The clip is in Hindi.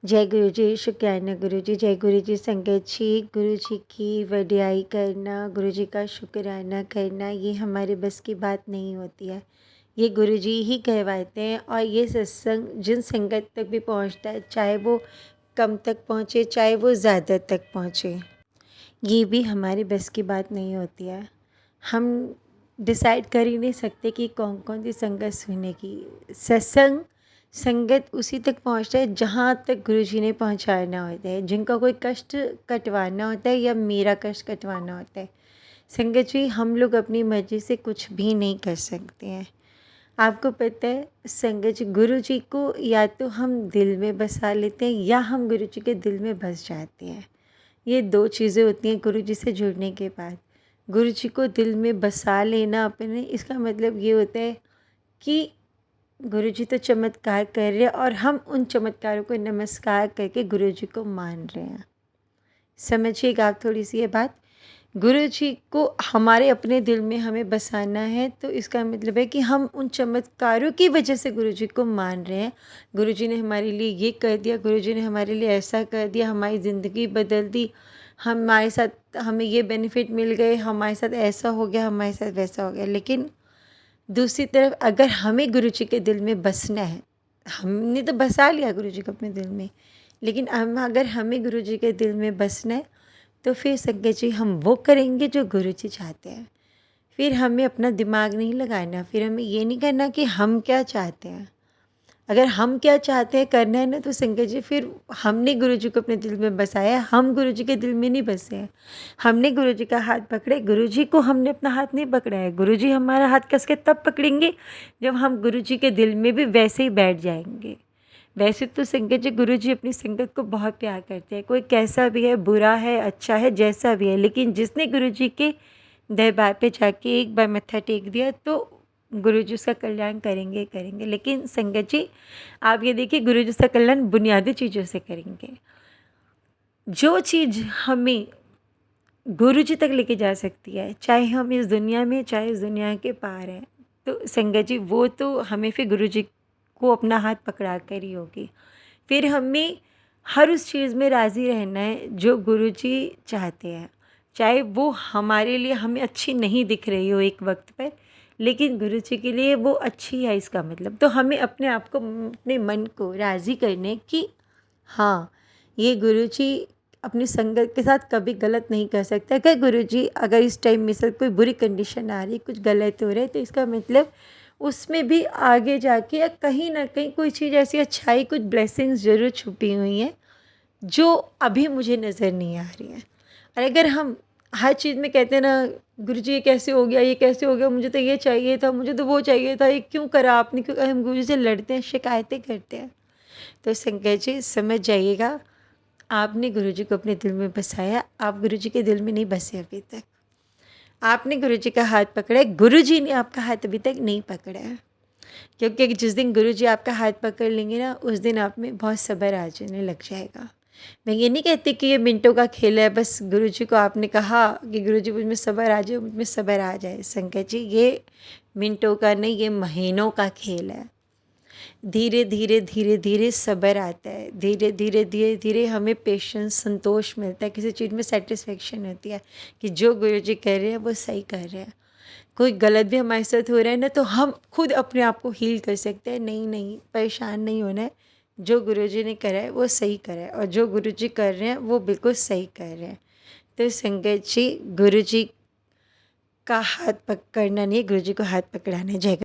जय गुरु जी, शुक्राना गुरु जी, जय गुरु जी। संगत जी, गुरु जी की वडियाई करना, गुरु जी का शुक्राना करना, ये हमारे बस की बात नहीं होती है। ये गुरु जी ही कहवाते हैं। और ये सत्संग जिन संगत तक भी पहुंचता है, चाहे वो कम तक पहुंचे, चाहे वो ज़्यादा तक पहुंचे, ये भी हमारे बस की बात नहीं होती है। हम डिसाइड कर ही नहीं सकते कि कौन कौन सी संगत सुनने की। सत्संग संगत उसी तक पहुंचता है जहाँ तक गुरुजी ने पहुंचाना होता है, जिनका कोई कष्ट कटवाना होता है या मेरा कष्ट कटवाना होता है। संगत जी, हम लोग अपनी मर्जी से कुछ भी नहीं कर सकते हैं। आपको पता है संगत जी, गुरु जी को या तो हम दिल में बसा लेते हैं या हम गुरु जी के दिल में बस जाते हैं। ये दो चीज़ें होती हैं गुरु जी से जुड़ने के बाद। गुरु जी को दिल में बसा लेना अपने, इसका मतलब ये होता है कि गुरु जी तो चमत्कार कर रहे हैं और हम उन चमत्कारों को नमस्कार करके गुरु जी को मान रहे हैं। समझिएगा आप थोड़ी सी ये बात। गुरु जी को हमारे अपने दिल में हमें बसाना है, तो इसका मतलब है कि हम उन चमत्कारों की वजह से गुरु जी को मान रहे हैं। गुरु जी ने हमारे लिए ये कर दिया, गुरु जी ने हमारे लिए ऐसा कर दिया, हमारी ज़िंदगी बदल दी, हमारे साथ हमें ये बेनिफिट मिल गए, हमारे साथ ऐसा हो गया, हमारे साथ वैसा हो गया। लेकिन दूसरी तरफ अगर हमें गुरु जी के दिल में बसना है, हमने तो बसा लिया गुरु जी को अपने दिल में, लेकिन अगर हमें गुरु जी के दिल में बसना है, तो फिर संगत जी हम वो करेंगे जो गुरु जी चाहते हैं। फिर हमें अपना दिमाग नहीं लगाना, फिर हमें ये नहीं करना कि हम क्या चाहते हैं। अगर हम क्या चाहते हैं करना है ना, तो संगत जी फिर हमने गुरु जी को अपने दिल में बसाया, हम गुरु जी के दिल में नहीं बसे हैं। हमने गुरु जी का हाथ पकड़े, गुरु जी को हमने अपना हाथ नहीं पकड़ा है। गुरु जी हमारा हाथ कस के तब पकड़ेंगे जब हम गुरु जी के दिल में भी वैसे ही बैठ जाएंगे। वैसे तो संगत जी, गुरु जी अपनी संगत को बहुत प्यार करते हैं। कोई कैसा भी है, बुरा है, अच्छा है, जैसा भी है, लेकिन जिसने गुरु जी के दरबार पे जाके एक बार मत्था टेक दिया, तो गुरु जी उसका कल्याण करेंगे करेंगे। लेकिन संगत जी, आप ये देखिए, गुरु जी उसका कल्याण बुनियादी चीज़ों से करेंगे। जो चीज़ हमें गुरु जी तक लेके जा सकती है, चाहे हम इस दुनिया में, चाहे इस दुनिया के पार हैं, तो संगत जी वो तो हमें फिर गुरु जी को अपना हाथ पकड़ा कर ही होगी। फिर हमें हर उस चीज़ में राज़ी रहना है जो गुरु जी चाहते हैं, चाहे वो हमारे लिए हमें अच्छी नहीं दिख रही हो एक वक्त पर, लेकिन गुरु जी के लिए वो अच्छी है। इसका मतलब तो हमें अपने आप को, अपने मन को राज़ी करने की, हाँ, ये गुरु जी अपनी संगत के साथ कभी गलत नहीं कर सकता। अगर गुरु जी, अगर इस टाइम में से कोई बुरी कंडीशन आ रही, कुछ गलत हो रहा है, तो इसका मतलब उसमें भी आगे जाके या कहीं ना कहीं कोई चीज़ ऐसी अच्छाई, कुछ ब्लेसिंग्स ज़रूर छुपी हुई हैं जो अभी मुझे नज़र नहीं आ रही हैं। और अगर हम हर चीज़ में कहते हैं ना, गुरु जी ये कैसे हो गया, ये कैसे हो गया, मुझे तो ये चाहिए था, मुझे तो वो चाहिए था, ये क्यों करा आपने, क्यों, हम गुरु जी से लड़ते हैं, शिकायतें करते हैं। तो संगत जी समझ जाइएगा, आपने गुरु जी को अपने दिल में बसाया, आप गुरु जी के दिल में नहीं बसे अभी तक। आपने गुरु जी का हाथ पकड़ा है, गुरु जी ने आपका हाथ अभी तक नहीं पकड़ा है। क्योंकि जिस दिन गुरु जी आपका हाथ पकड़ लेंगे ना, उस दिन आप में बहुत सब्र आ जाने लग जाएगा। मैं ये नहीं कहती कि ये मिनटों का खेल है, बस गुरु जी को आपने कहा कि गुरु जी मुझ में सब्र आ जाए, मुझ में सब्र आ जाए। संगत जी, ये मिनटों का नहीं, ये महीनों का खेल है। धीरे धीरे धीरे धीरे सब्र आता है, धीरे धीरे धीरे धीरे हमें पेशेंस, संतोष मिलता है, किसी चीज़ में सेटिस्फेक्शन होती है कि जो गुरु जी कर रहे हैं वो सही कर रहे हैं। कोई गलत भी हमारे साथ हो रहा है ना, तो हम खुद अपने आप को हील कर सकते हैं। नहीं नहीं, परेशान नहीं होना है, जो गुरु जी ने करा है वो सही करा है, और जो गुरु जी कर रहे हैं वो बिल्कुल सही कर रहे हैं। तो संगत जी, गुरु जी का हाथ पकड़ना नहीं, गुरु जी को हाथ पकड़ाना है। जय